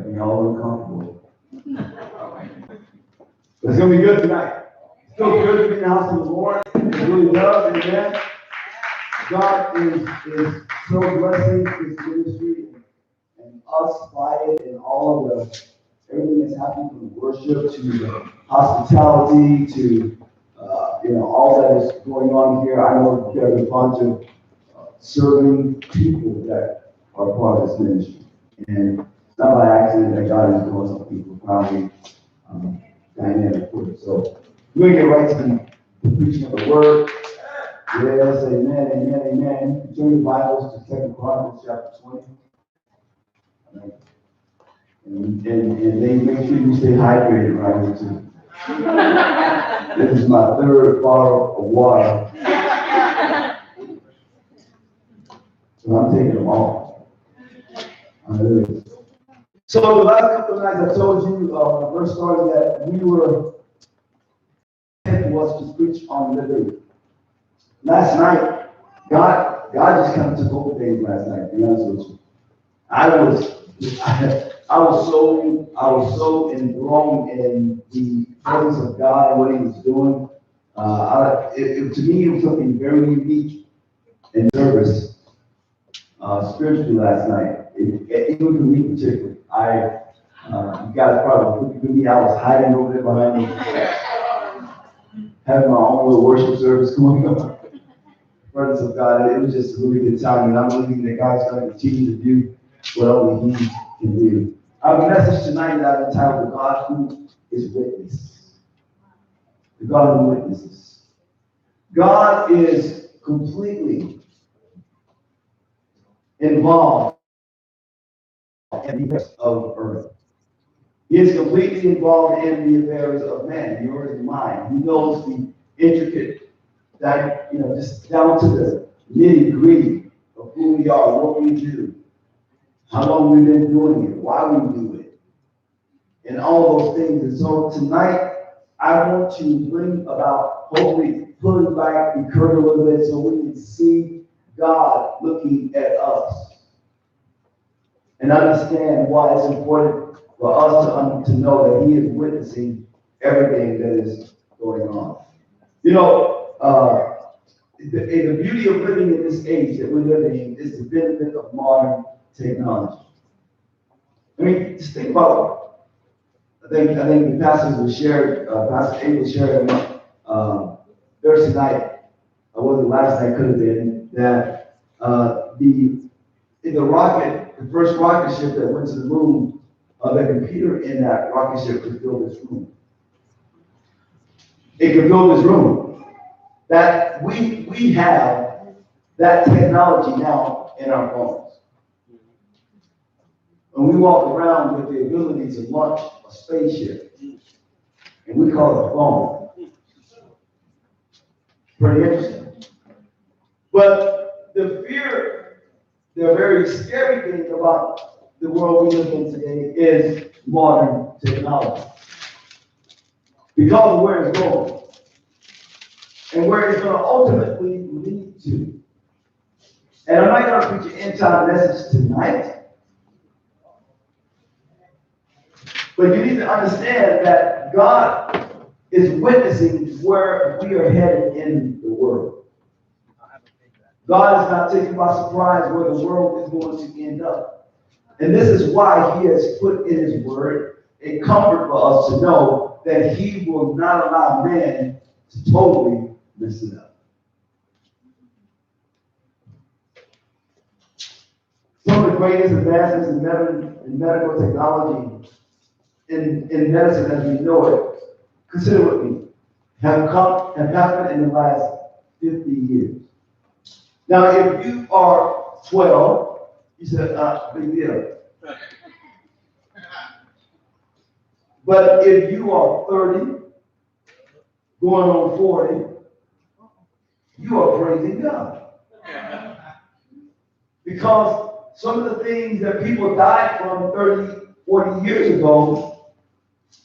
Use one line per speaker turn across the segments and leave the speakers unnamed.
Got me all uncomfortable. But it's going to be good tonight. It feels good to be in the house of the Lord. It really does. Amen. God is so blessing this ministry and us by it and all of the everything that's happening from worship to the hospitality to all that is going on here. I know there's a bunch of serving people that are part of this ministry. And it's not by accident that God is doing some people probably dynamic with it. So we're going to get right to the preaching of the word. Yes, amen, amen, amen. Turn your Bibles to 2 Chronicles chapter 20. And they make sure you stay hydrated right here too. This is my third bottle of water. So I'm taking them all. So the last couple of nights I told you, when I first started, that we were was to preach on liberty. Last night, God just kind of took over things last night, to be honest with you. I was so enthroned in the presence of God and what He was doing. To me, it was something very unique in service spiritually last night. Even for me particularly. You guys probably for me, I was hiding over there behind me, having my own little worship service going on. Presence of God. It was just a really good time, and I'm believing that God's going to continue to do what only He can do. Our message tonight is entitled "The God Who Is Witness." The God who witnesses. God is completely involved in the affairs of earth. He is completely involved in the affairs of man, yours and mine. He knows the intricate, just down to the nitty-gritty of who we are, what we do, how long we've been doing it, why we do it, and all those things. And so tonight, I want to bring about, hopefully, pulling back the curtain a little bit so we can see God looking at us and understand why it's important for us to know that He is witnessing everything that is going on. The beauty of living in this age that we're living in is the benefit of modern technology. I mean, just think about it. I think the pastors will share, Pastor A will share Thursday night, or the last night could have been, that the first rocket ship that went to the moon, the computer in that rocket ship could fill this room. It could fill this room. That we have that technology now in our phones. And we walk around with the ability to launch a spaceship, and we call it a phone. Pretty interesting. But the very scary thing about the world we live in today is modern technology. Because of where it's going and where it's going to ultimately lead to. And I'm not going to preach an end-time message tonight, but you need to understand that God is witnessing where we are headed in the world. God is not taken by surprise where the world is going to end up. And this is why He has put in His word a comfort for us to know that He will not allow man to totally mess it up. Some of the greatest advances in medical technology, in medicine as we know it, consider with me, have happened in the last 50 years. Now, if you are 12, you said, big deal. But if you are 30, going on 40, you are praising God. Because some of the things that people died from 30, 40 years ago,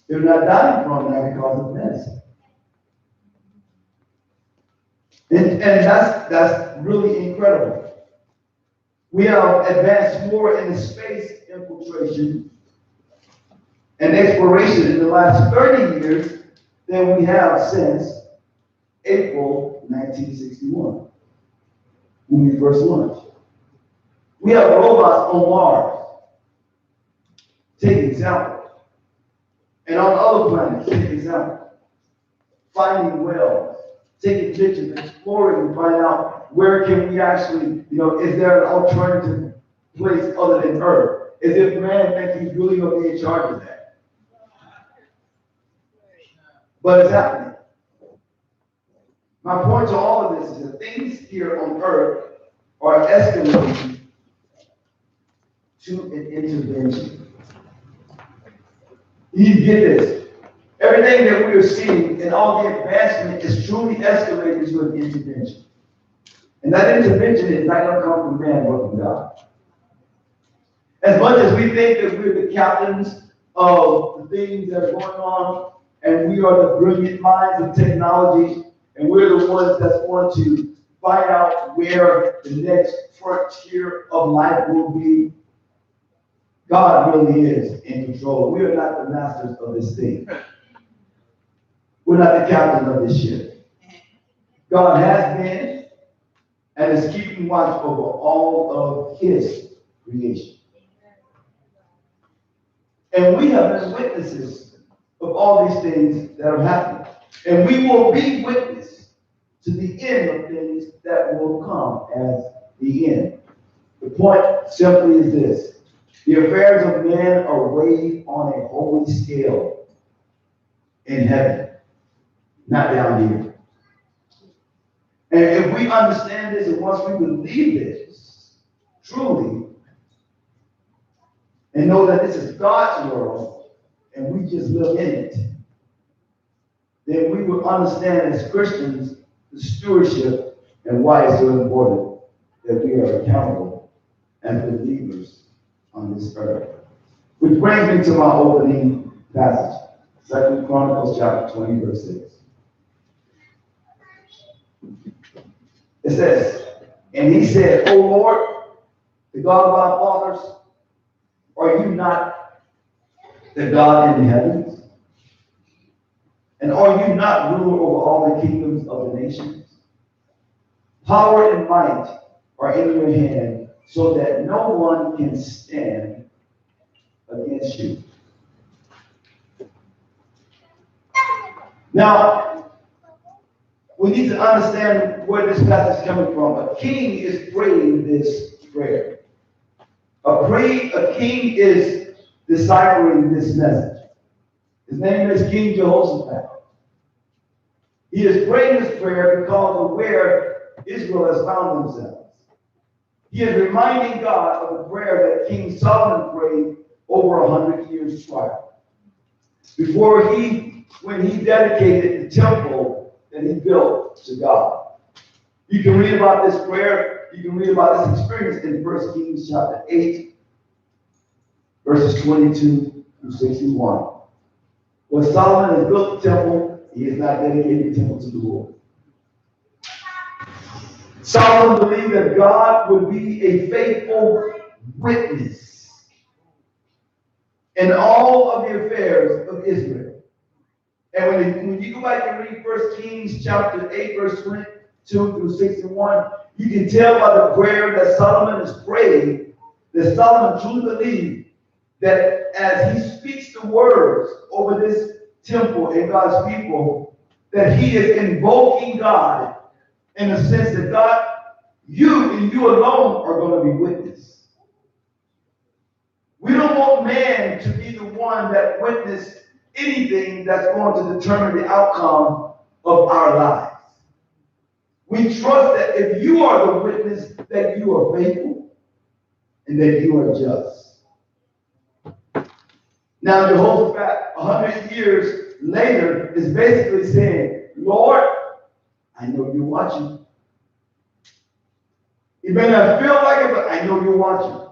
they're not dying from now because of medicine. And that's really incredible. We have advanced more in the space infiltration and exploration in the last 30 years than we have since April 1961, when we first launched. We have robots on Mars, take example, and on other planets, take example, finding wells, taking pictures, exploring, and find out where can we actually, is there an alternative place other than Earth? As if man thinks he's really going to be in charge of that. But it's happening. My point to all of this is that things here on Earth are escalating to an intervention. You get this. Everything that we are seeing and all the advancement is truly escalating to an intervention. And that intervention is not going to come from man, but from God. As much as we think that we're the captains of the things that are going on, and we are the brilliant minds of technology, and we're the ones that's going to find out where the next frontier of life will be, God really is in control. We are not the masters of this thing. We're not the captain of this ship. God has been and is keeping watch over all of his creation. And we have been witnesses of all these things that are happening. And we will be witness to the end of things that will come as the end. The point simply is this. The affairs of men are weighed on a holy scale in heaven, not down here. And if we understand this, and once we believe this, truly, and know that this is God's world, and we just live in it, then we will understand as Christians the stewardship and why it's so important that we are accountable as believers on this earth. Which brings me to my opening passage, 2 Chronicles chapter 20, verse 6. It says, and he said, O Lord, the God of our fathers, are you not the God in the heavens? And are you not ruler over all the kingdoms of the nations? Power and might are in your hand, so that no one can stand against you. Now, we need to understand where this passage is coming from. A king is praying this prayer. A king is deciphering this message. His name is King Jehoshaphat. He is praying this prayer because of where Israel has found themselves. He is reminding God of the prayer that King Solomon prayed over 100 years prior. When he dedicated the temple that he built to God. You can read about this prayer, you can read about this experience in 1 Kings chapter 8, verses 22 through 61. When Solomon has built the temple, he has not dedicated the temple to the Lord. Solomon believed that God would be a faithful witness in all of the affairs of Israel. And when you go back and read 1 Kings chapter 8, verse 22 through 61, you can tell by the prayer that Solomon is praying that Solomon truly believed that as he speaks the words over this temple and God's people, that he is invoking God in the sense that God, you and you alone are going to be witness. We don't want man to be the one that witnessed anything that's going to determine the outcome of our lives. We trust that if you are the witness, that you are faithful and that you are just. Now, Jehoshaphat, 100 years later, is basically saying, Lord, I know you're watching. You may not feel like it, but I know you're watching.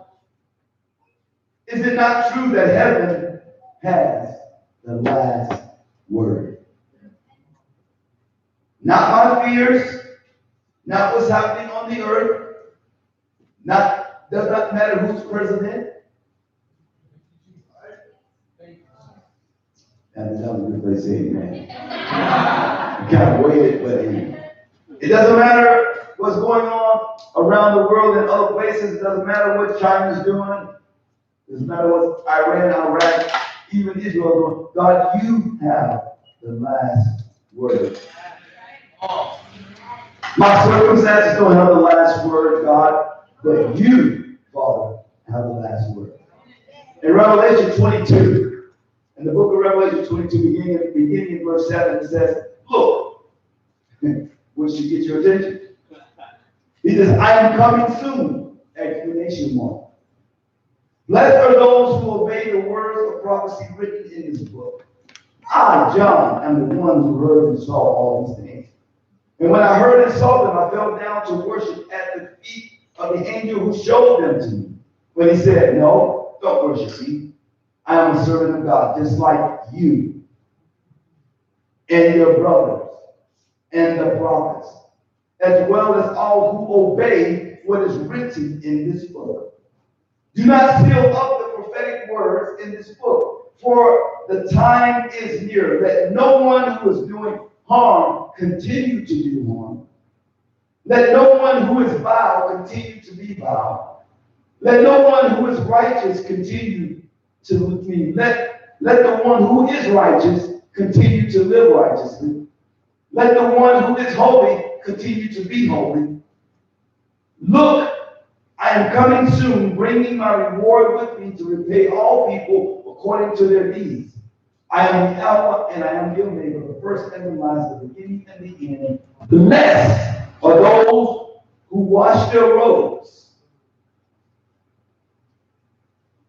Is it not true that heaven has the last word? Not my fears, not what's happening on the earth, does not matter who's president. And that was a good place to say amen. You kind of waited, but it doesn't matter what's going on around the world in other places. It doesn't matter what China's doing. It doesn't matter what Iran, Iraq, even Israel are doing. God, you have the last word. My circumstances don't have the last word, God, but you, Father, have the last word. In Revelation 22, in the book of Revelation 22, beginning in verse 7, it says, look, which should get your attention. He says, I am coming soon! Exclamation mark. Blessed are those who obey the words of prophecy written in this book. I, John, am the one who heard and saw all these things. And when I heard and saw them, I fell down to worship at the feet of the angel who showed them to me. When he said, no, don't worship me. I am a servant of God, just like you and your brothers and the prophets, as well as all who obey what is written in this book. Do not seal up the prophetic words in this book, for the time is near. Let no one who is doing harm continue to do harm. Let no one who is vile continue to be vile. Let no one who is righteous continue to live. Let the one who is righteous continue to live righteously. Let the one who is holy continue to be holy. Look, I am coming soon, bringing my reward with me to repay all people according to their deeds. I am the Alpha and I am the Omega, the first and the last, the beginning and the end. Blessed are those who wash their robes.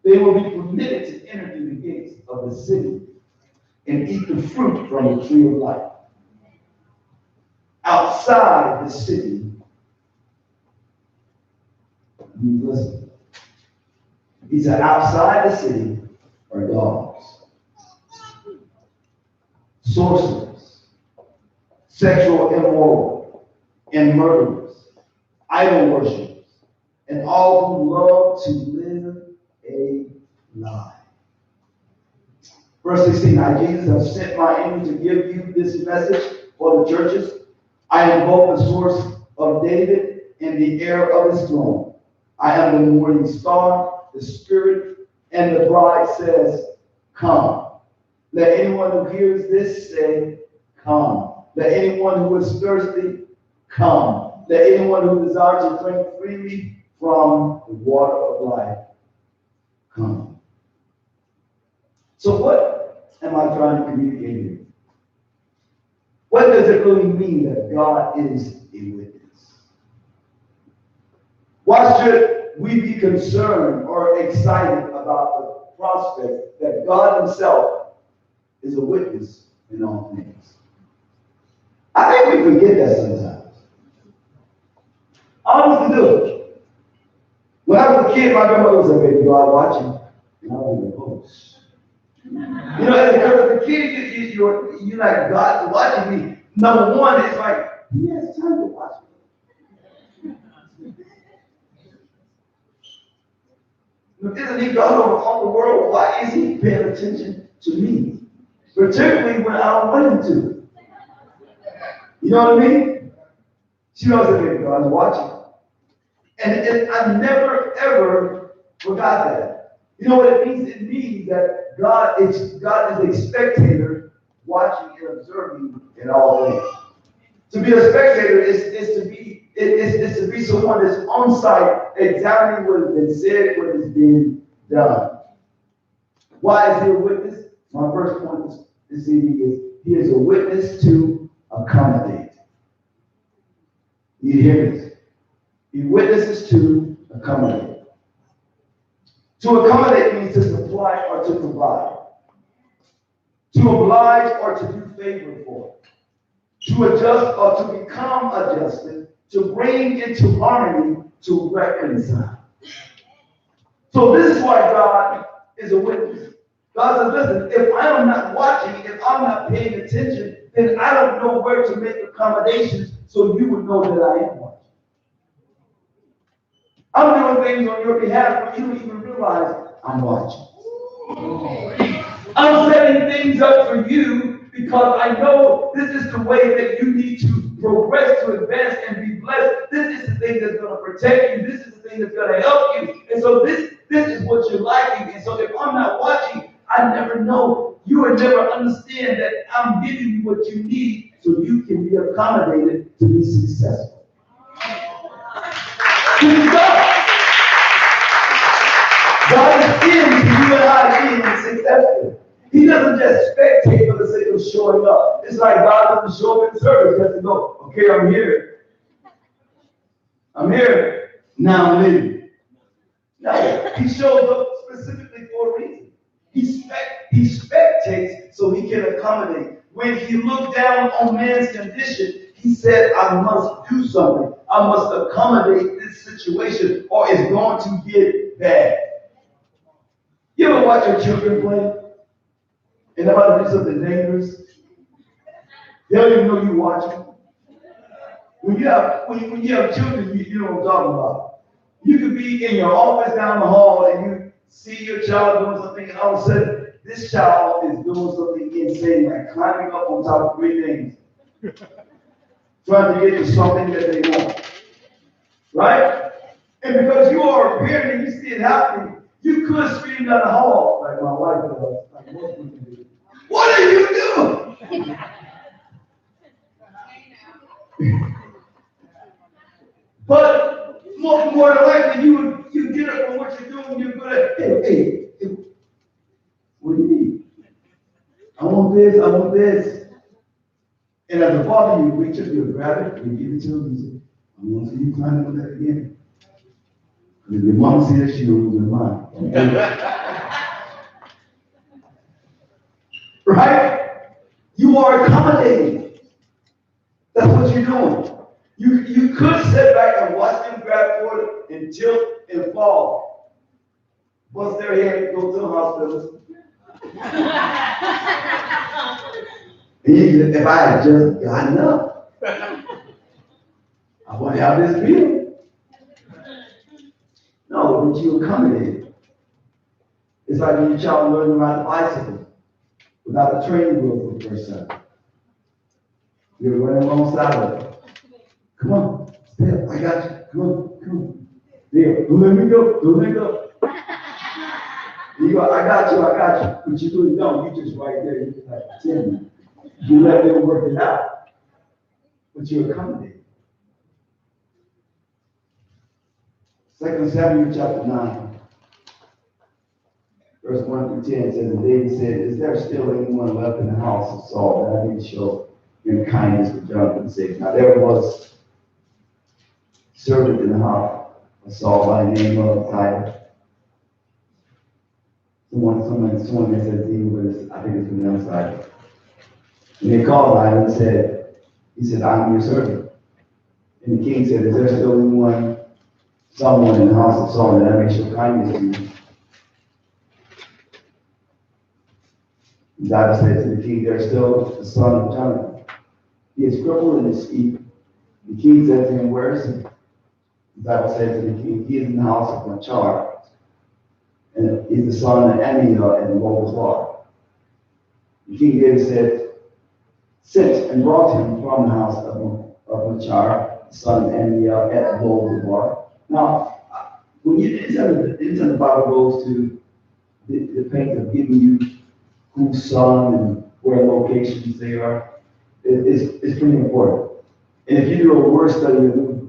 They will be permitted to enter through the gates of the city and eat the fruit from the tree of life. Outside the city, listen. He said, outside the city are dogs, sorcerers, sexual immoral, and murderers, idol worshippers, and all who love to live a lie. Verse 16, I, Jesus, have sent my angel to give you this message for the churches. I am both the source of David and the heir of his throne. I am the morning star, the Spirit, and the bride says, come. Let anyone who hears this say, come. Let anyone who is thirsty, come. Let anyone who desires to drink freely from the water of life, come. So what am I trying to communicate here? What does it really mean that God is a witness? Why should we be concerned or excited about the prospect that God himself is a witness in all things? I think we forget that sometimes. I honestly do. When I was a kid, my grandmother was like, baby, God watching. And I was like, oh, you know, as a kid, you're like, God's watching me. Number one, it's like, he has time to watch me. Isn't he God over all the world? Why is he paying attention to me? Particularly when I don't want him to. You know what I mean? She knows that God's watching. And I never, ever forgot that. You know what it means? It means that God is a spectator watching and observing in all things. To be a spectator is to be someone that's on site examining what has been said, what has been done. Why is he a witness? My first point this evening is he is a witness to accommodate. You hear this? He witnesses to accommodate. To accommodate means to supply or to provide. To oblige or to do favor for. To adjust or to become adjusted. To bring into harmony, to reconcile. So this is why God is a witness. God says, listen, if I am not watching, if I'm not paying attention, then I don't know where to make accommodations so you would know that I am watching. I'm doing things on your behalf, but you don't even realize I'm watching. I'm setting things up for you because I know this is the way that you need to progress, to advance and be blessed. This is the thing that's going to protect you. This is the thing that's going to help you. And so this is what you're lacking. And so if I'm not watching, I never know. You will never understand that I'm giving you what you need so you can be accommodated to be successful. God is into you and I being successful. He doesn't just spectate for the sake of showing up. It's like God doesn't show up in service just to go, okay, I'm here. I'm here. Now I'm leaving. No, he shows up specifically for a reason. He spectates so he can accommodate. When he looked down on man's condition, he said, I must do something. I must accommodate this situation or it's going to get bad. You ever watch your children play? And they're about to do something dangerous? They don't even know you watching. When you have children, you know what I'm talking about. You could be in your office down the hall and you see your child doing something, and all of a sudden, this child is doing something insane, like climbing up on top of three things, trying to get to something that they want. Right? And because you are a parent and you see it happening, you could scream down the hall, like my wife does, like most people do. What are you doing? But more than likely, you get up from what you're doing, you're gonna, hey, what do you need? I want this. And as a father, you reach up, you grab it, you give it to him, you say, I want to see you climbing on that again. And if your mom sees that, she'll lose her mind. Right? You are accommodating. That's what you're doing. You could sit back and watch them grab for it and tilt and fall. Bust their head, go to the hospital. And if I had just gotten up, I wouldn't have this feeling. No, but you accommodate. It's like when your child learns to ride a bicycle without the training wheel for the first time. You're running alongside of it. Come on, step, I got you. Come on. There, don't let me go. You go, I got you. But you really don't. You just right there, you just like pretend. You let them work it out. But you accommodate. 2 Samuel chapter 9, verse 1 through 10 says, and David said, is there still anyone left in the house of Saul that I need to show him kindness for Jonathan's sake? Now there was servant in the house of Saul by the name of Ziba. Someone that said Ziba, but I think it's pronounced Ziba. And they called Ziba and he said, I'm your servant. And the king said, is there still someone in the house of Saul that I may show kindness to you? And Ziba said to the king, there's still the son of Jonathan. He is crippled in his feet. The king said to him, where is he? Ziba said to the king, he is in the house of Machar, and he's the son of Amiel and Lodebar. The king David said, sent and brought him from the house of Machar, the son of Amiel at Lodebar. Now, when anytime the Bible goes to the point of giving you whose son and where locations they are, it's pretty important. And if you do a word study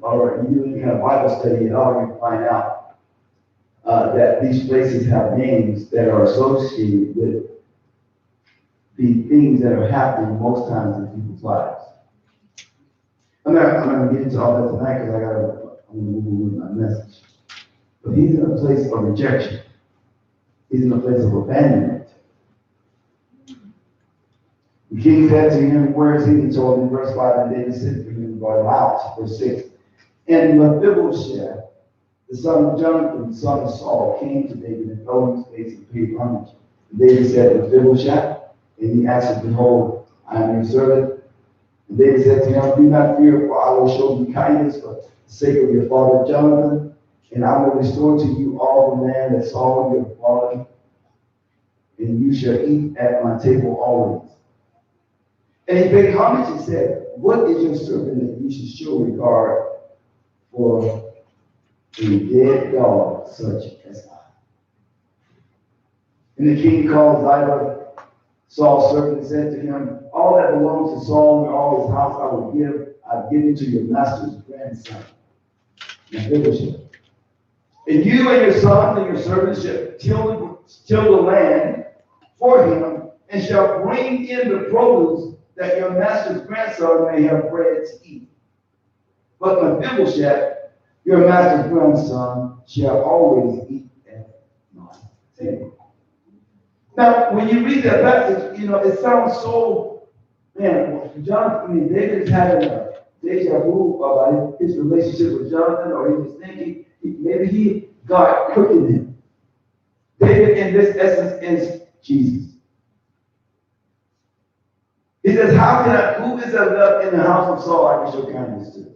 or you do any kind of Bible study at all, you find out that these places have names that are associated with the things that are happening most times in people's lives. I'm not going to get into all that tonight because I'm going to move with my message. But he's in a place of rejection. He's in a place of abandonment. The king said to him, where is he? He told him, verse 5, and David sent for him and brought him out. Verse 6. And Mephibosheth, the son of Jonathan, the son of Saul, came to David and fell on his face and paid homage. And David said, Mephibosheth, and he answered, behold, I am your servant. And David said to him, do not fear, for I will show you kindness for the sake of your father Jonathan, and I will restore to you all the land that Saul your father and you shall eat at my table always. And he paid homage and said, what is your servant that you should show regard for a dead dog such as I? And the king called Ziba, Saul's servant, and said to him, all that belongs to Saul and all his house I will give, I've given to your master's grandson, Mephibosheth. And you and your sons and your servants shall till the land for him, and shall bring in the produce, that your master's grandson may have bread to eat. But Mephibosheth, your master's grandson, shall always eat at my table. Now, when you read that passage, it sounds so, David is having a deja vu about his relationship with Jonathan, or he was thinking, maybe God quickened him. David, in this essence, is Jesus. He says, who is there left in the house of Saul I can show kindness to?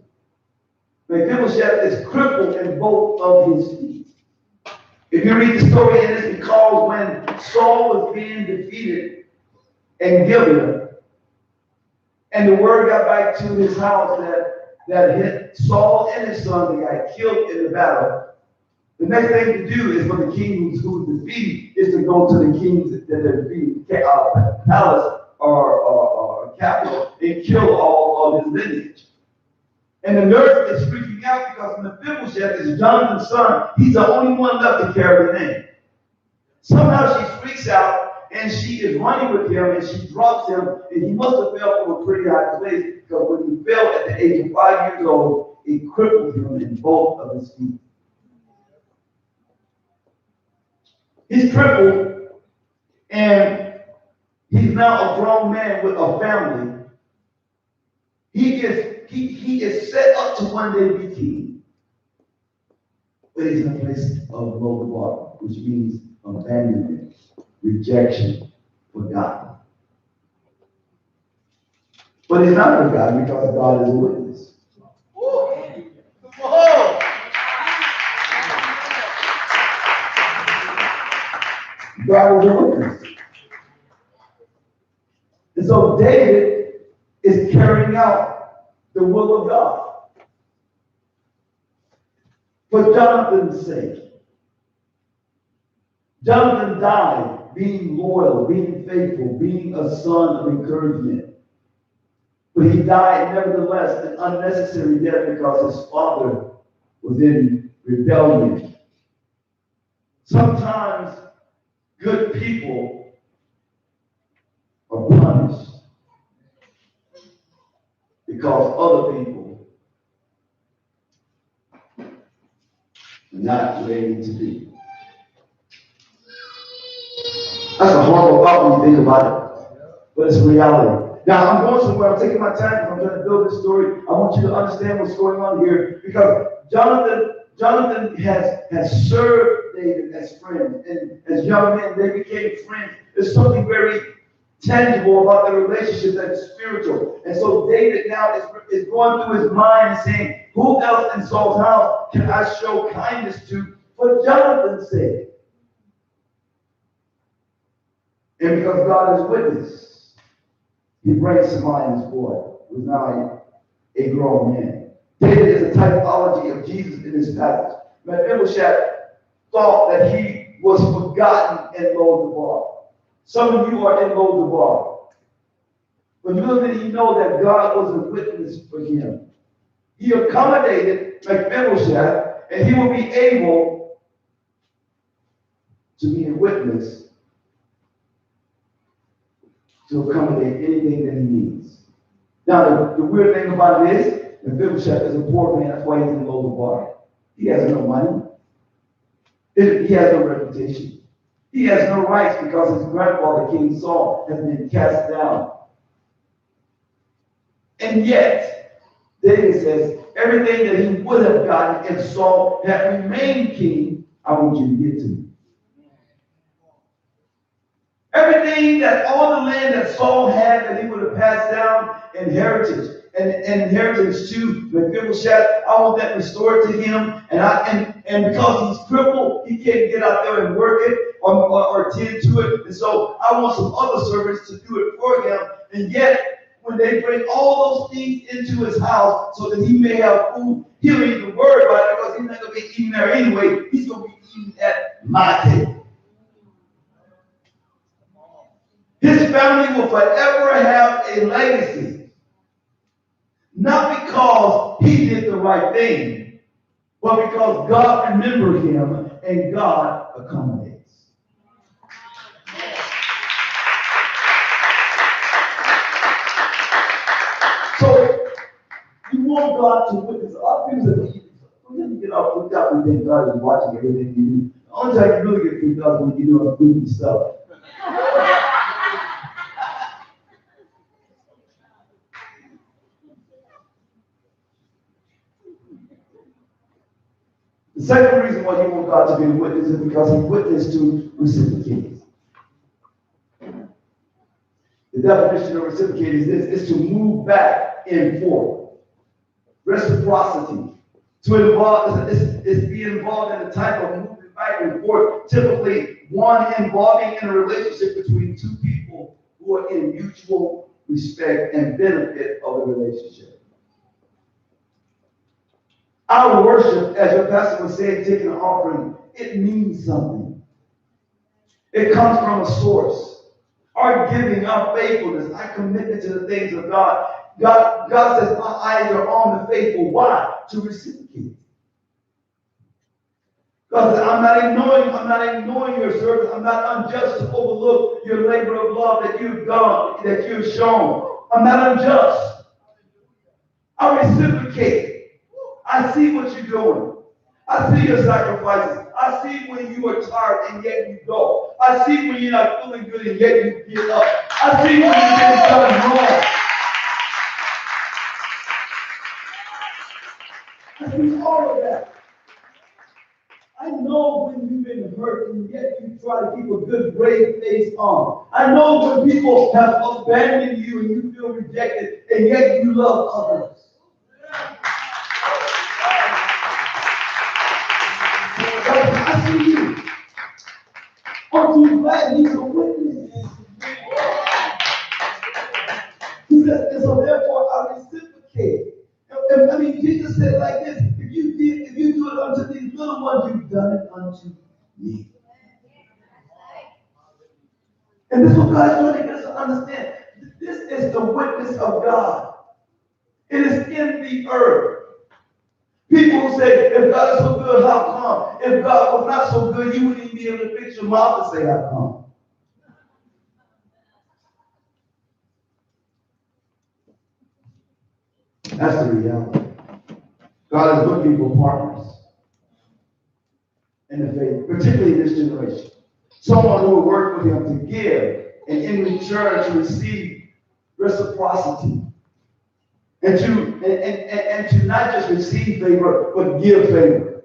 Mephibosheth is crippled in both of his feet. If you read the story, it is because when Saul was being defeated in Gibeon, and the word got back to his house that hit Saul and his son, they got killed in the battle. The next thing to do is for the king who's defeated is to go to the kings that are defeated, palace or capital, and kill all of his lineage. And the nurse is freaking out because Mephibosheth is Jonathan's son. He's the only one left to carry the name. Somehow she freaks out and she is running with him and she drops him, and he must have fell from a pretty high place, because when he fell at the age of 5 years old, it crippled him in both of his feet. He's crippled, and he's now a grown man with a family. He is set up to one day be king. But he's in a place of low bar, which means abandonment, rejection, forgotten. But he's not forgotten because God is a witness. God is a witness. And so David is carrying out the will of God for Jonathan's sake. Jonathan died being loyal, being faithful, being a son of encouragement. But he died nevertheless an unnecessary death because his father was in rebellion. Sometimes good people are punished because other people are not where they need to be. That's a horrible thought when you think about it, but it's reality. Now, I'm going somewhere. I'm taking my time. I'm trying to build this story. I want you to understand what's going on here, because Jonathan has served David as friends, and as young men, they became friends. There's something very tangible about the relationship that's spiritual. And so David now is going through his mind and saying, who else in Saul's house can I show kindness to for Jonathan's sake? And because God is witness, he brings to mind his boy, who is now a grown man. David is a typology of Jesus in this passage. Mephibosheth thought that he was forgotten in Lodabar. Some of you are in Lodabar. But little did he know that God was a witness for him. He accommodated Mephibosheth, and he will be able to be a witness to accommodate anything that he needs. Now, the weird thing about it is, Mephibosheth is a poor man. That's why he's in Lodabar. He has no money. He has no reputation. He has no rights because his grandfather, King Saul, has been cast down. And yet, David says, everything that he would have gotten if Saul had remained king, I want you to get to me. Everything that all the land that Saul had that he would have passed down inheritance to Mephibosheth, I want that restored to him. And And because he's crippled, he can't get out there and work it or tend to it. And so I want some other servants to do it for him. And yet, when they bring all those things into his house so that he may have food, he don't even worry about it because he's not going to be eating there anyway. He's going to be eating at my table. His family will forever have a legacy. Not because he did the right thing, but because God remembered him and God accommodates. So you want God to witness. A lot of people say, when you get off freaked out, we think God is watching everything you do. The only time you really get freaked out is when you do goofy stuff. The second reason why you want God to be a witness is because he witnessed to reciprocate. The definition of reciprocate is this: is to move back and forth. Reciprocity. To involve is be involved in a type of moving back and forth, typically one involving in a relationship between two people who are in mutual respect and benefit of the relationship. Our worship, as your pastor was saying, taking an offering, it means something. It comes from a source. Our giving, our faithfulness, our commitment to the things of God. God says, my eyes are on the faithful. Why? To reciprocate. God says, I'm not ignoring your service. I'm not unjust to overlook your labor of love that you've done, that you've shown. I'm not unjust. I reciprocate. I see what you're doing. I see your sacrifices. I see when you are tired and yet you go. I see when you're not feeling good and yet you get up. I see when you're getting something wrong. I see all of that. I know when you've been hurt and yet you try to keep a good, brave face on. I know when people have abandoned you and you feel rejected and yet you love others. I see you. Aren't you glad he's a witness? He says, and so therefore I reciprocate. I mean, Jesus said it like this: if you do it unto these little ones, you've done it unto me. And this is what God is trying to get us to understand. This is the witness of God. It is in the earth. People who say, if God is so good, how come? If God was not so good, you wouldn't even be able to fix your mouth and say, how come? That's the reality. God is looking for partners in the faith, particularly in this generation. Someone who will work with him to give and in return to receive reciprocity. And to not just receive favor, but give favor.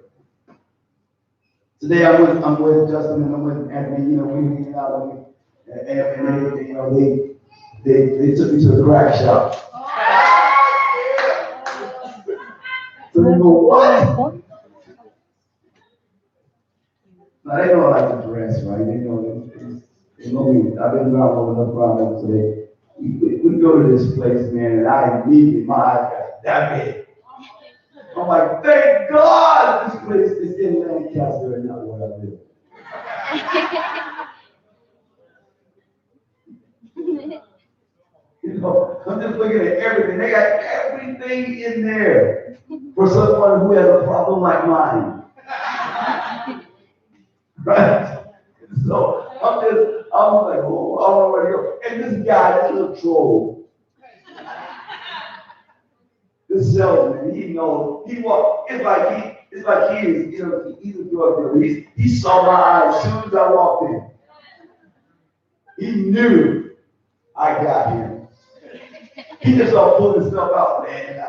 Today I'm with Justin and I'm with Anthony, we're hanging out and they took me to the crack shop. So they go, what? Now they know I like to dress, right? They know me. I've been around long enough around them today. We go to this place, man, and I immediately, my eyes got that big. I'm like, thank God this place is in Lancaster and not where I live. I'm just looking at everything. They got everything in there for someone who has a problem like mine. Right? So I'm like, oh, I don't know where to go. And this guy, this little troll, this salesman, he knows. He walked. It's like he is. He's a drug dealer. He saw my eyes as soon as I walked in. He knew I got him. He just started pulling stuff out, man.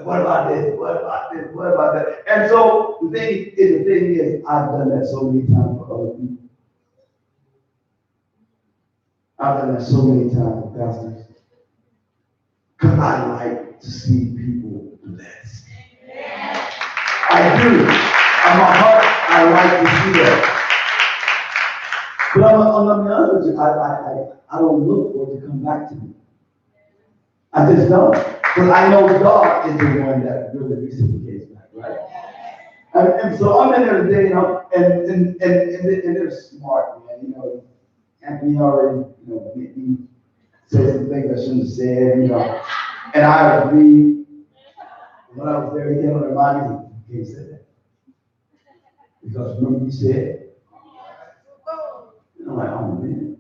What about this? What about this? What about that? And so the thing is, I've done that so many times for other people. I've done that so many times for pastors. Because I like to see people blessed. I I do. On my heart, I like to see that. But I'm be honest with you, I don't look for it to come back to me. I just don't. Because I know God is the one that really reciprocates back, right? And so I'm in there today, and they're smart, man. Anthony already, made me say some things I shouldn't have said, and I agree. When I was there, he came on the mind, he can't say that. Because remember you said, I'm like, oh man,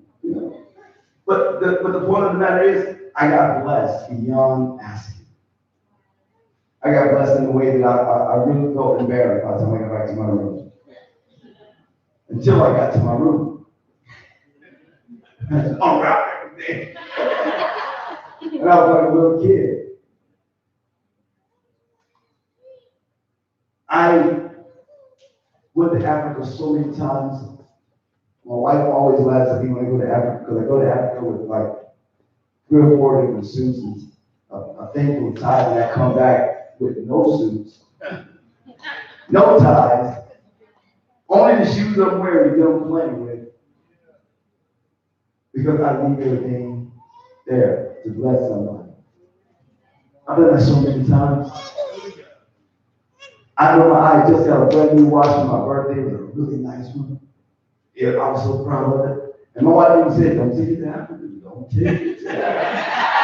But the point of the matter is, I got blessed beyond asking. I got blessed in a way that I really felt embarrassed by the time I got back to my room. Until I got to my room. All right, everything. And I was like a little kid. I went to Africa so many times. My wife always laughs at me when I go to Africa, because I go to Africa with like 3 or 4 different suits and a thing from ties, and I come back with no suits, no ties, only the shoes I'm wearing that I'm playing with, because I leave everything there to bless somebody. I've done that so many times. I know I just got a brand new watch for my birthday. It was a really nice one. Yeah, I was so proud of it. And my wife even said, don't take it to Africa. Don't take it to Africa.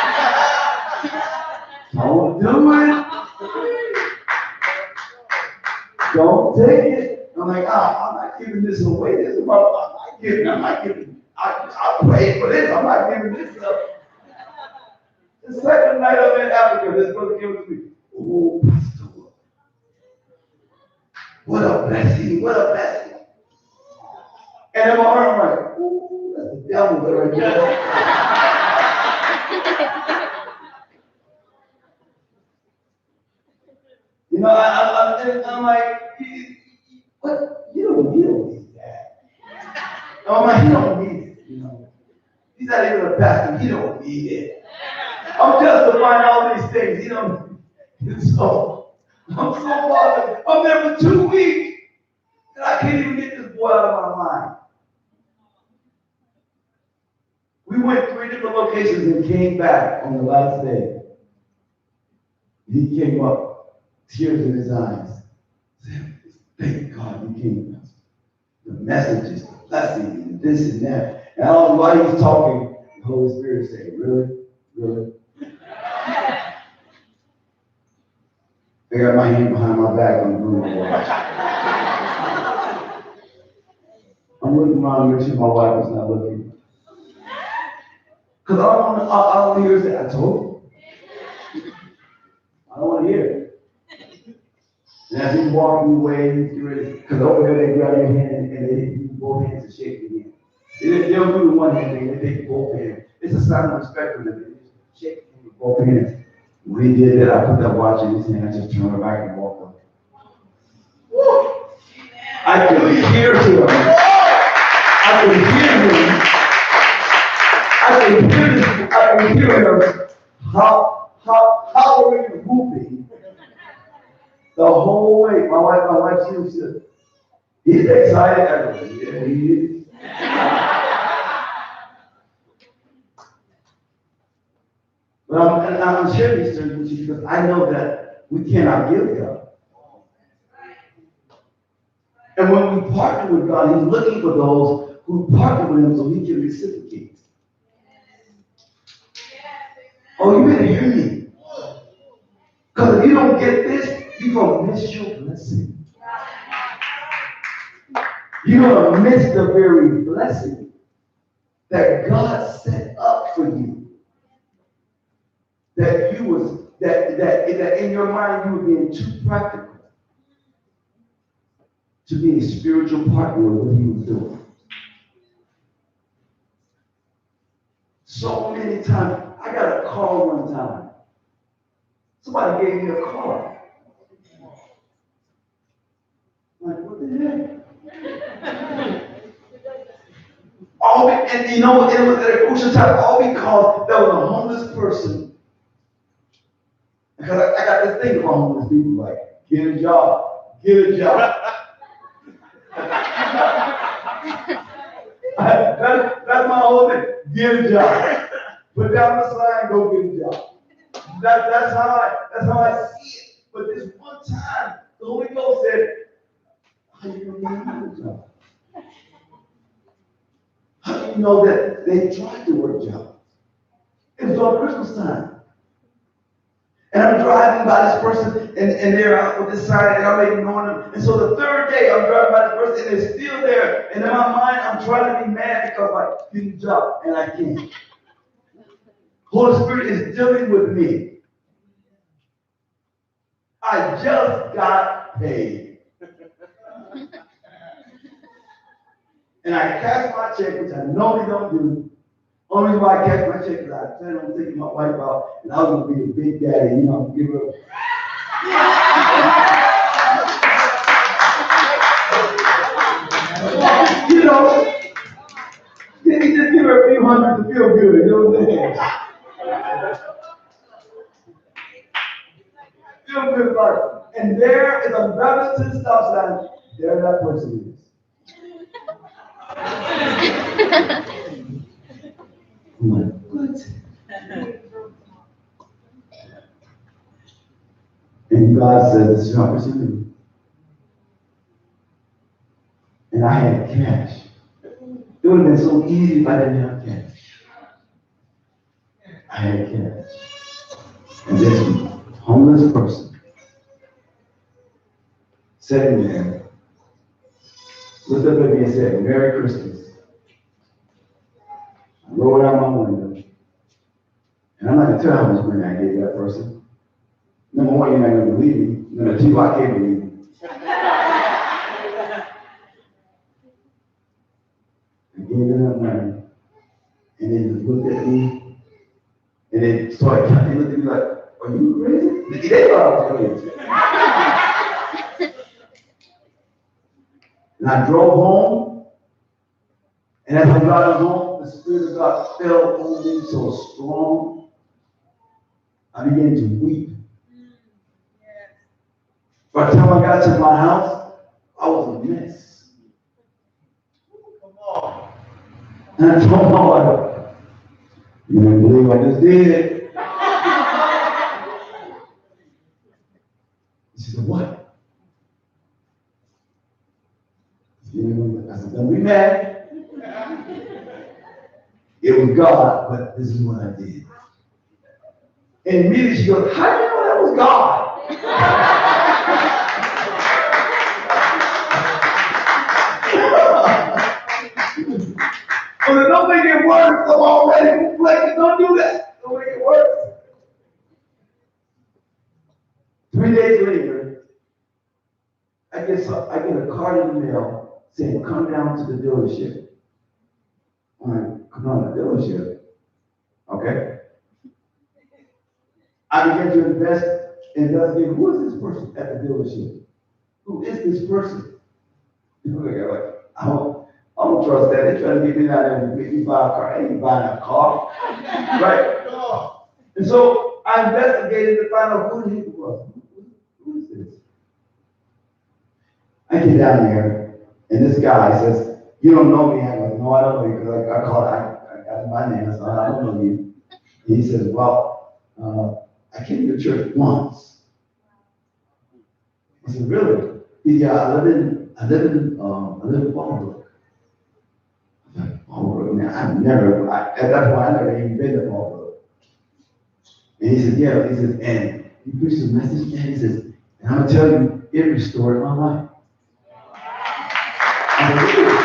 Don't do it. Don't take it. I'm like, I'm not giving this away. This is about, I'm not giving. I paid for this. I'm not giving this up. The second night I'm in Africa, this brother came to me. Oh, Pastor, what a blessing. What a blessing. And in my heart, I'm like, ooh, that's the devil right there. I'm like, what? You don't need that. I'm like, you don't need it. He's not even a pastor. He don't need it. I'm justifying all these things. And so I'm so bothered. I'm there for 2 weeks, and I can't even get this boy out of my mind. We went 3 different locations and came back on the last day. He came up, tears in his eyes. Said, thank God you came. The messages, the blessing, and this and that. And all while he was talking, the Holy Spirit said, really? Really? I got my hand behind my back on the room watch. I'm looking around to make sure my wife is not looking. Because I don't want to hear it say, I told you. I don't want to hear it. And as he's walking away, because over there they grab your hand and they hit you both hands and shake your hand. They don't do the one hand thing, they take both hands. It's a sign of respect for them. They just shake him with both hands. When he did that, I put that watch in his hand, I just turned back and walked up. Woo! I could hear him. I could hear him howling and whooping the whole way. My wife, she said, he's excited. I go, yeah, he is. But I'm sharing these stories with you because I know that we cannot give God. And when we partner with God, He's looking for those who partner with Him so He can reciprocate. Oh, you better hear me. Because if you don't get this, you're going to miss your blessing. You're going to miss the very blessing that God set up for you. That in your mind you were being too practical to be a spiritual partner with what He was doing. So many times, I got a call one time. Somebody gave me a call. I'm like, what the heck? And you know, it was at a crucial time, all because there was a homeless person. Because I got this thing about homeless people, like, get a job, get a job. That's my whole thing. Get a job. Put down the sign, go get a job. That's how I see it. But this one time, the Holy Ghost said, how do you know get a job? How do you know that they tried to work jobs? It was on Christmas time. And I'm driving by this person, and they're out with this sign, and I'm ignoring them. And so the third day, I'm driving by this person, and they're still there. And in my mind, I'm trying to be mad because I get a job, and I can't. Holy Spirit is dealing with me. I just got paid. And I cash my check, which I normally don't do. Only reason why I cash my check is I plan on taking my wife out, and I was going to be a big daddy, you know, give her. You know, you just give her a few hundred to feel good, you know what I'm saying? Feel good about it. And there is a Remington stop sign. There that person is. I'm like, what? And God said, this is your opportunity. And I had cash. It would have been so easy if I didn't have cash. I had cash. And this homeless person sitting there looked up at me and said, Merry Christmas. I rolled out my window. And I'm not going to tell how much money I gave that person. Number one, you're not going to believe me. Number two, I can't believe me. I gave them that money. And they just looked at me. And they started counting. They looked at me like, are you crazy? They thought I was crazy. And I drove home. And as I got home, the Spirit of God fell on me so strong. I began to weep. By the time I got to my house, I was a mess. Come on. And I told my wife, you didn't believe what I just did. She said, what? I said, don't be mad. It was God, but this is what I did. And immediately she goes, how do you know that was God? But don't make it worse. I'm already complaining. Don't do that. Don't make it worse. 3 days later, I get a card in the mail saying, come down to the dealership. I'm like, come on, the dealership. Okay. I began to investigate who is this person at the dealership? Who is this person? People are like, I don't trust that. They're trying to get me out there and make me buy a car. I ain't buying a car. Right? And so I investigated to find out who he was. Who is this? I get down there, and this guy says, you don't know me. I'm like, no, I don't know you, because I got my name, so I don't know you. And he says, well, I came to church once. I said, really? He said, yeah, I live in Fallbrook. I was like, Fallbrook, man, at that point, I never even been to Fallbrook. And he said, yeah, he says, and he preached a message, and he says, and I'm gonna tell you, it restored my life. I said, really?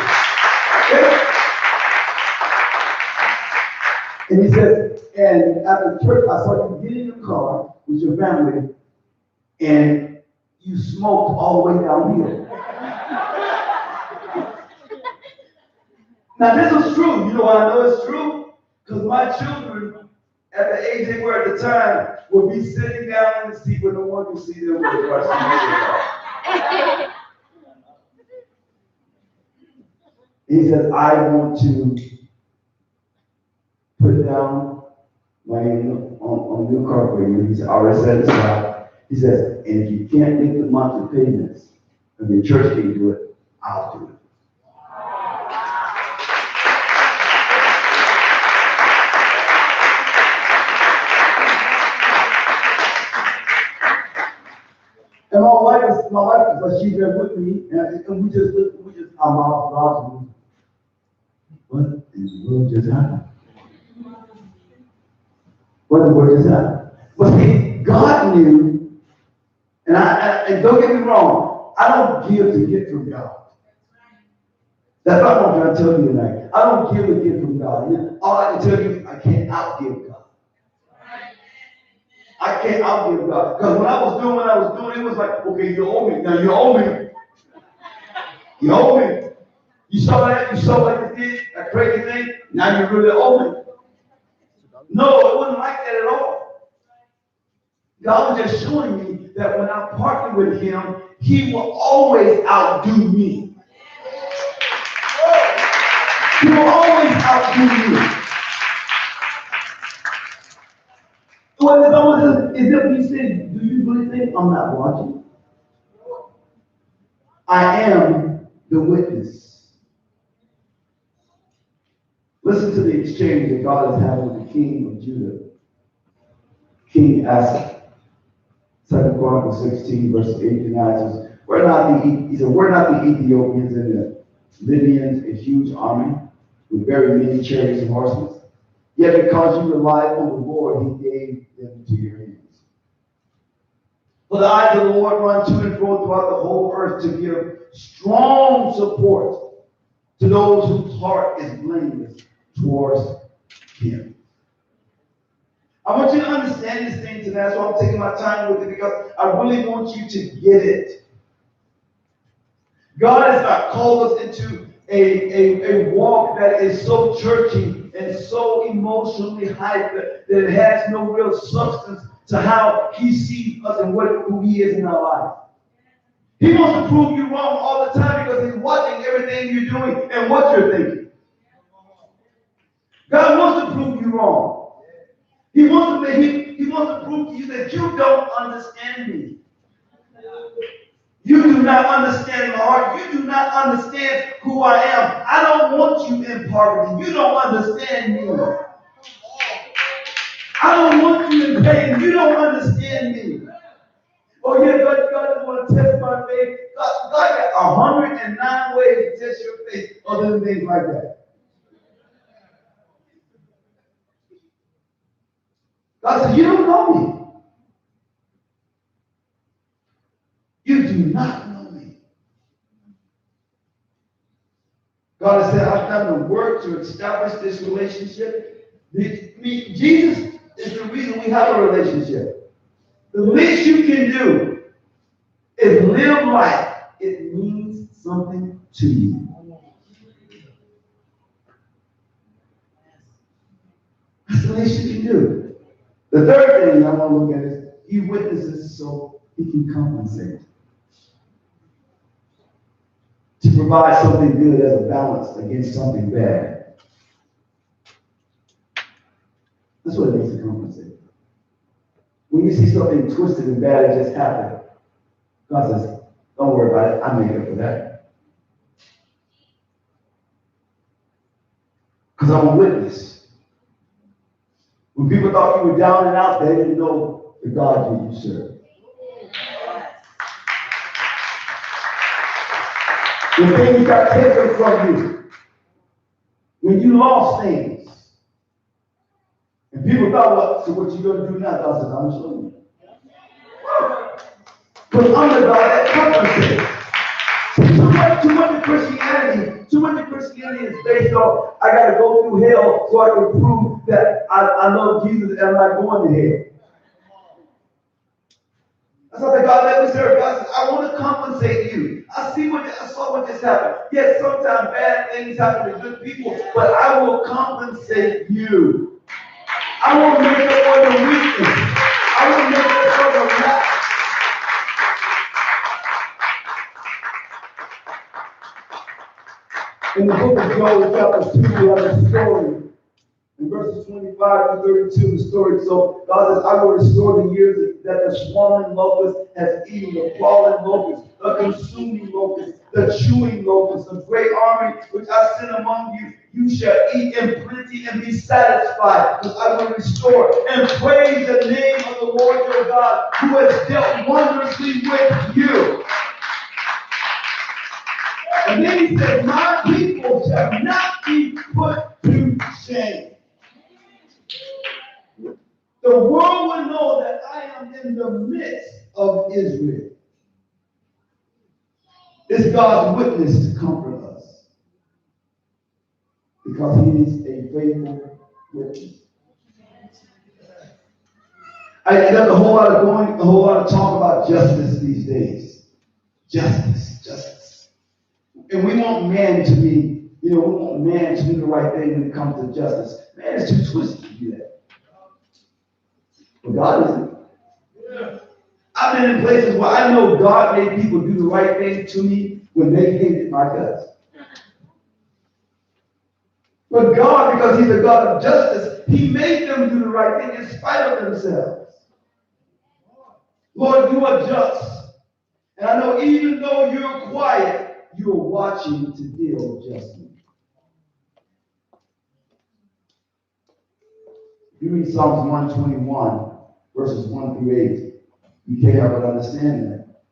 And he said, and after church, I saw you get in your car with your family, and you smoked all the way downhill. Now, this is true. You know why I know it's true? Because my children, at the age they were at the time, would be sitting down in the seat where no one could see them with the car. He said, I want to put down my name on your car for you. He said, I already set it aside. He says, and if you can't make the monthly payments, If the church can't do it, I'll do it. And my wife, but she's there with me, and we just, our mouths, what in the world just happened? What in the world just happened? But see, God knew, and don't get me wrong, I don't give to get from God. That's what I'm trying to tell you tonight. I don't give to get from God. All I can tell you, I can't outgive God. I can't outgive God. Because when I was doing what I was doing, it was like, okay, you owe me. Now you owe me. You owe me. You saw that? You saw what you did? That crazy thing? Now you really owe me. No, it wasn't like that at all. God was just showing me that when I partner with him, he will always outdo me. He will always outdo me. Well, it's almost as if he said, do you really think I'm not watching? I am the witness. Listen to the exchange that God is having with the king of Judah, King Asa. 2 Chronicles 16, verses 8 to 9 says, we're not the Ethiopians and the Libyans, a huge army with very many chariots and horsemen. Yet because you relied on the Lord, he gave them to your hands. For the eyes of the Lord run to and fro throughout the whole earth to give strong support to those whose heart is blameless towards him. I want you to understand this thing tonight, so I'm taking my time with it because I really want you to get it. God has not called us into a walk that is so churchy and so emotionally hyped that it has no real substance to how he sees us and who he is in our life. He wants to prove you wrong all the time because he's watching everything you're doing and what you're thinking. God wants to prove you wrong. He wants to prove to you that you don't understand me. You do not understand my heart. You do not understand who I am. I don't want you in poverty. You don't understand me. I don't want you in pain. You don't understand me. Oh yeah, God doesn't want to test my faith. God got 109 ways to test your faith other than things like that. God said, you don't know me. You do not know me. God has said, I've done the work to establish this relationship. Jesus is the reason we have a relationship. The least you can do is live like it means something to you. That's the least you can do. The third thing I want to look at is he witnesses so he can compensate. To provide something good as a balance against something bad. That's what it means to compensate. When you see something twisted and bad, it just happened. God says, don't worry about it. I make up for that. Because I'm a witness. When people thought you were down and out, they didn't know the God you serve. When things got taken from you, when you lost things, and people thought, well, so what you going to do now? God said, I'm showing you. Because I'm the God that compensates. Too much of Christianity is based on, I got to go through hell so I can prove that I love Jesus and I'm not going to hell. That's not the God that we serve. God says, I want to compensate you. I saw what just happened. Yes, sometimes bad things happen to good people, but I will compensate you. I will make up for the weakness. I will make up for the lack. In the book of Joel, chapter 2, we have a story. In verses 25 to 32, the story. So God says, I will restore the years that the swarming locust has eaten, the crawling locust, the consuming locust, the chewing locust, the great army which I send among you. You shall eat in plenty and be satisfied, because I will restore and praise the name of the Lord your God, who has dealt wondrously with you. And then he said, my people shall not be put to shame. The world will know that I am in the midst of Israel. It's God's witness to comfort us, because he is a faithful witness. There's a whole lot of talk about justice these days. Justice. And we want man to be, we want man to do the right thing when it comes to justice. Man is too twisted to do that. But God isn't. I've been in places where I know God made people do the right thing to me when they hated my guts. But God, because he's a God of justice, he made them do the right thing in spite of themselves. Lord, you are just. And I know even though you're quiet, you're watching to deal justly. If you read Psalms 121, verses 1 through 8, you can't help but understand that.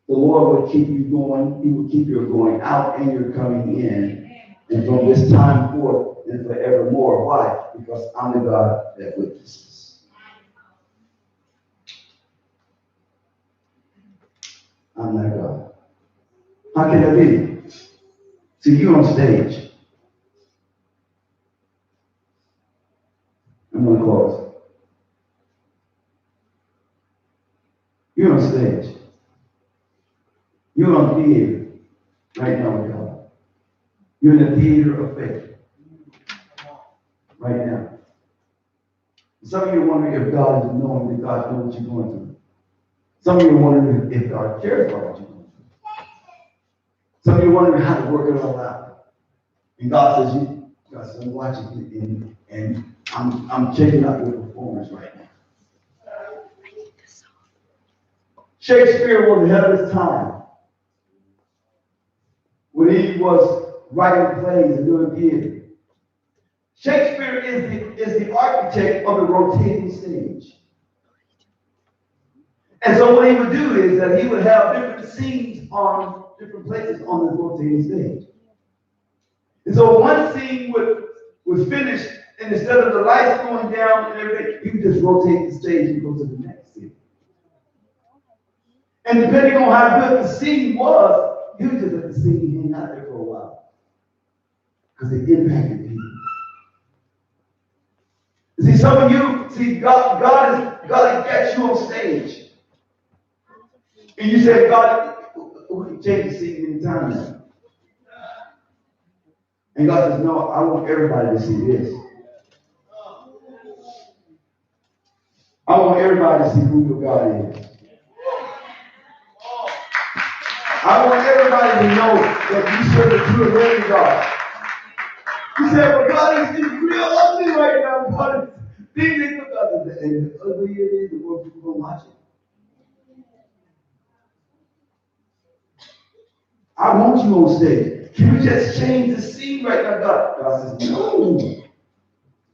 The Lord will keep you going. He will keep your going out and your coming in. And from this time forth and forevermore. Why? Because I'm the God that witnesses. I'm that God. How can that be? See, you on stage. I'm going to close. You're on stage. You're on theater right now with God. You're in the theater of faith right now. Some of you are wondering if God is knowing that God knows what you're going through. Some of you are wondering if God cares about what you're going through. Some of you are wondering how to work it all out. And God says, I'm watching you, and I'm checking out your performance right now. Shakespeare was ahead of his time when he was writing plays and doing theater. Shakespeare is the architect of the rotating stage. And so what he would do is that he would have different scenes on different places on this rotating stage. And so one scene was finished, and instead of the lights going down and everything, he would just rotate the stage and go to the next scene. And depending on how good the scene was, you just let the scene hang out there for a while, because it impacted people. See, some of you, God has got you on stage. And you say, God, we can change the scene anytime now. And God says, no, I want everybody to see this. I want everybody to see who your God is. I want everybody to know that you serve the true and living God. You say, well, God is real ugly right now. God is things look ugly. And the uglier it is, the more people gonna watch it. I want you on stage. Can we just change the scene right now? God says, no.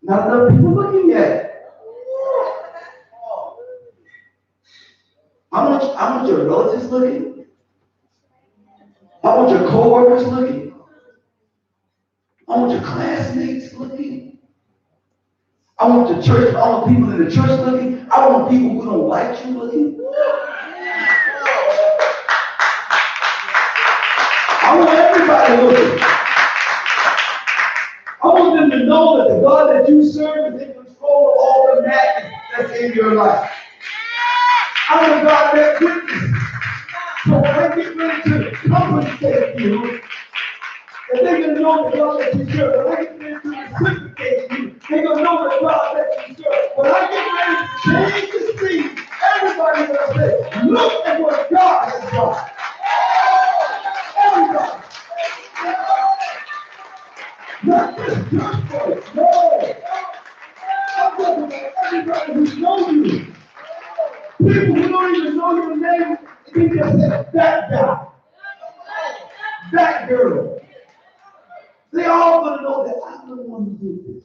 Not enough people looking at it. I want your relatives looking. I want your co-workers looking. I want your classmates looking. I want the church, I want people in the church looking. I want people who don't like you looking. I want everybody looking. I want them to know that the God that you serve is in control of all the madness that's in your life. I'm the God that witnesses. So when I get ready to compensate you, and they're going to know the God that you serve. When I get ready to reciprocate you, they're going to know the God that you serve. When I get ready to change the scene, everybody's going to say, look at what God has done. Everybody. Not just church folks, no. I'm talking about everybody who knows you. People who don't even know your name People have said, that guy, that girl. They all gonna know that I'm the one who did this.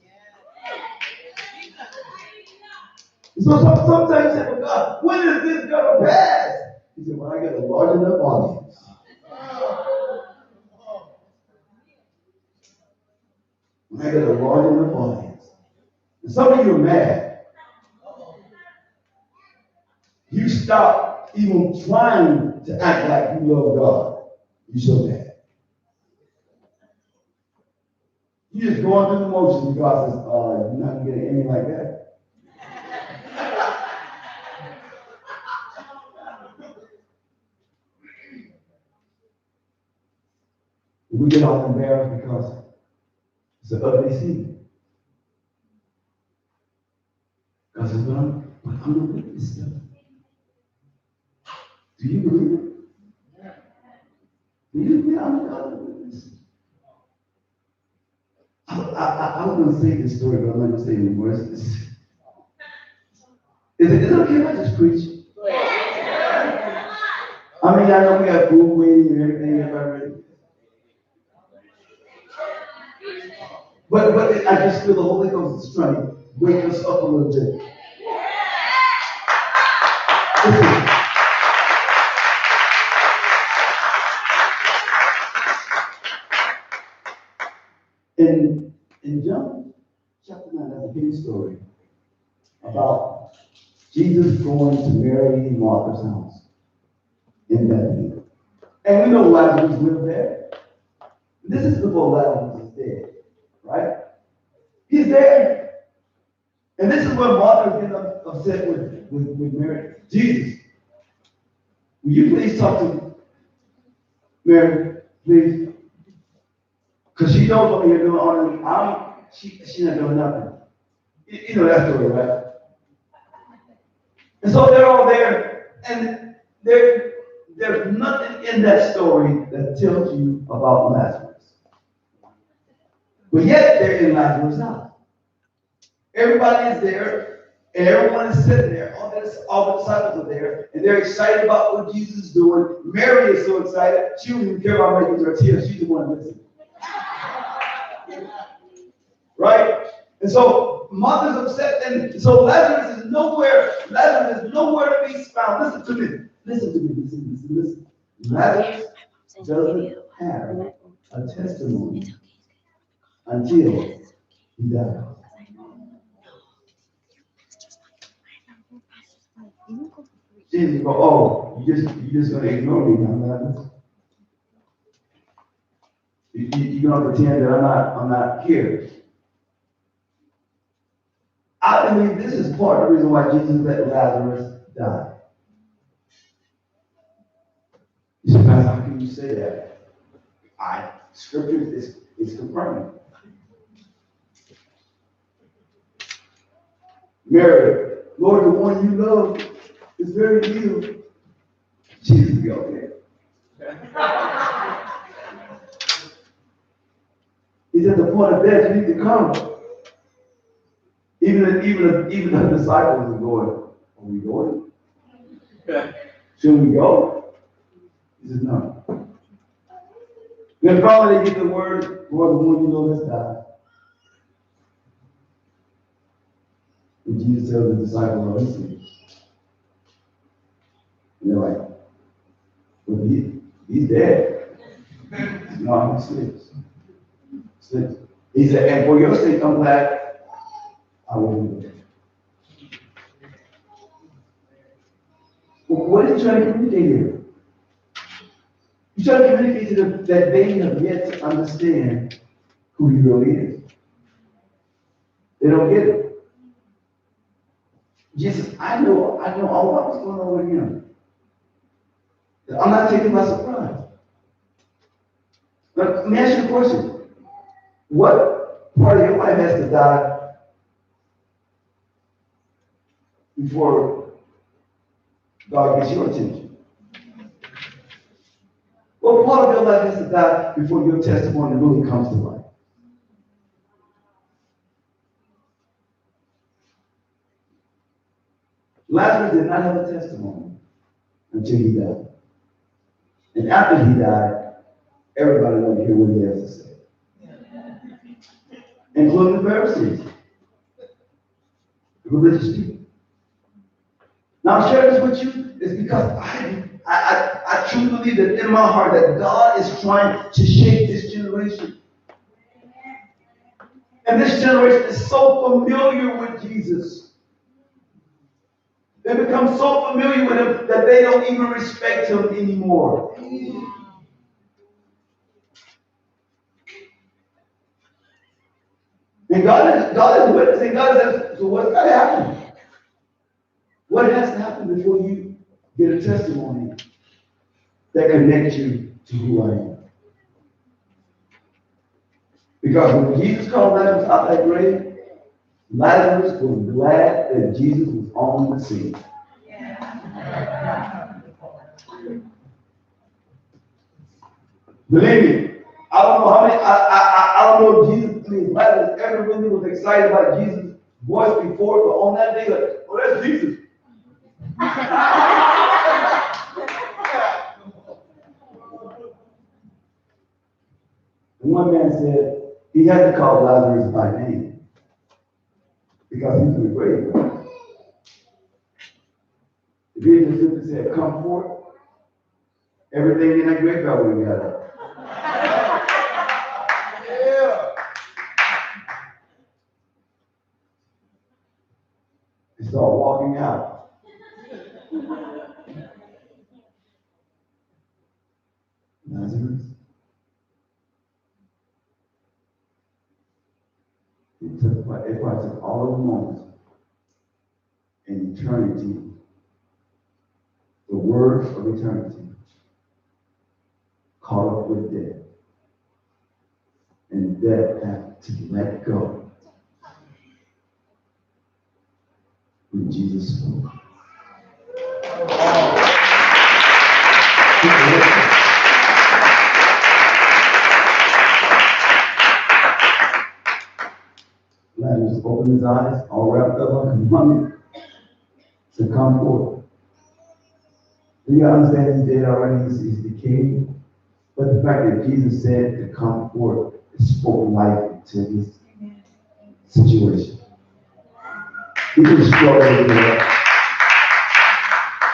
So sometimes you say, well, God, when is this gonna pass? He said, when I get a large enough audience. When I get a large enough audience. And some of you are mad. You stop even trying to act like you love God. You're so mad. You're just going through the motions, and God says, you're not gonna get an Emmy like that. We get all embarrassed because it's an ugly scene. God says, but I'm gonna witness stuff. Do you believe it? Do you believe I'm gonna witness? I was going to say this story, but I'm not going to say it anymore. Is it okay if I just preach? I mean, I know we got food waiting and everything. Everybody ready? But I just feel the Holy Ghost is trying to wake us up a little bit. In John chapter 9, that's a big story about Jesus going to Mary and Martha's house in Bethany. And we know Lazarus lived there. This is before Lazarus is dead, right? He's there. And this is where Martha gets upset with Mary. Jesus, will you please talk to Mary, please? Because she knows what you're doing on she's not doing nothing. You know that story, right? And so they're all there, and there's nothing in that story that tells you about Lazarus. But yet they're in Lazarus' house. Everybody is there, and everyone is sitting there. All the disciples are there, and they're excited about what Jesus is doing. Mary is so excited, she don't even care about making tortillas. She's the one listening. Right? And so Martha's upset, and so Lazarus is nowhere. Lazarus is nowhere to be found. Listen to me. Listen. Lazarus doesn't have a testimony until he dies. Jesus go, oh, you just gonna ignore me now, Lazarus? You're gonna pretend that I'm not here. I believe this is part of the reason why Jesus let Lazarus die. You say, Pastor, how can you say that? Scripture is confirming. Merritt, Lord, the one you love is very ill. Jesus, go okay. He's at the point of death. You need to come. Even the disciples are going, are we going? Should we go? He says, no. Then finally they get the word, Lord, the one you know has died. And Jesus tells the disciples, oh, he's sick. And they're like, well, he's dead. No, he's sick. He said, and for your sake, I'm glad I will do it. Well, what is he trying to communicate here? He's trying to communicate to them that they have yet to understand who he really is. They don't get it. Jesus, I know all about what's going on with him. I'm not taken by surprise. But let me ask you a question. What part of your life has to die before God gets your attention? What part of your life has to die before your testimony really comes to life? Lazarus did not have a testimony until he died. And after he died, everybody wanted to hear what he has to say, including the Pharisees, the religious people. Now, I'm sharing this with you is because I truly believe that in my heart that God is trying to shape this generation. And this generation is so familiar with Jesus. They become so familiar with him that they don't even respect him anymore. And God is witnessing. God says, so what's got to happen? What has to happen before you get a testimony that connects you to who I am? Because when Jesus called Lazarus out that grave, Lazarus was glad that Jesus was on the scene. Believe me, I don't know how many, I don't know if Jesus, Lazarus ever really was excited about Jesus' voice before, but on that day, like, oh, that's Jesus. And one man said he had to call Lazarus by name because he's in the grave. If he had just simply said, come forth, everything in that graveyard would have got up. And start walking out. Lazarus, it probably took all of the moments in eternity, the words of eternity, caught up with death. And death had to let go when Jesus spoke. Lazarus opened his eyes, all wrapped up like a mummy, to come forth. Do you understand he's dead already? He's decayed. But the fact that Jesus said to come forth, it spoke life to his situation. He didn't struggle to get up.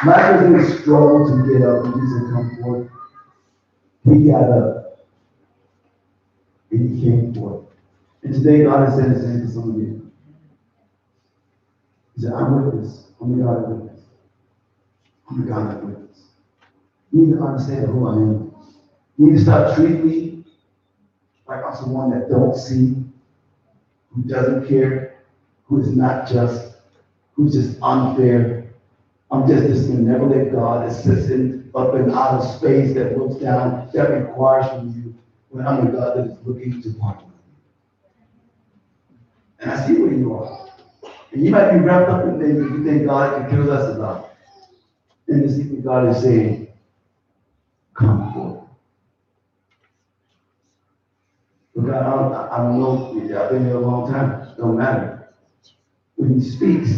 Lazarus didn't struggle to get up when Jesus said come forth. He got up. And he came forth. And today God is saying the same to some of you. He said, I'm witness. I'm the God of witness. I'm the God of witness. You need to understand who I am. You need to stop treating me like I'm someone that don't see, who doesn't care, who is not just, who's just unfair. I'm just this benevolent God that sits up in outer space that looks down, that requires from you, when I'm the God that is looking to partner with you. And I see where you are. And you might be wrapped up in things that you think God can care less about. And this evening God is saying, come forth. But God, I don't know, I've been here a long time, it don't matter. When he speaks,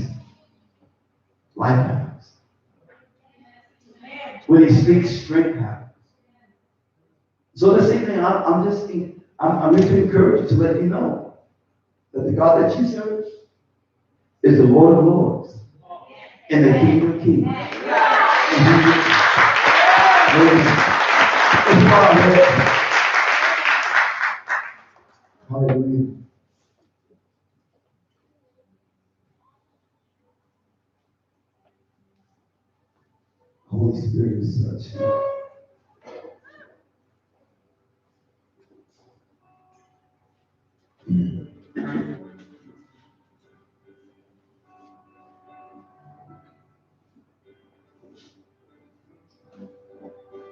life happens. When he speaks, strength happens. So this evening, I'm here to encourage you to let you know that the God that you serve is the Lord of Lords and the King of Kings. Hallelujah. Holy Spirit is such.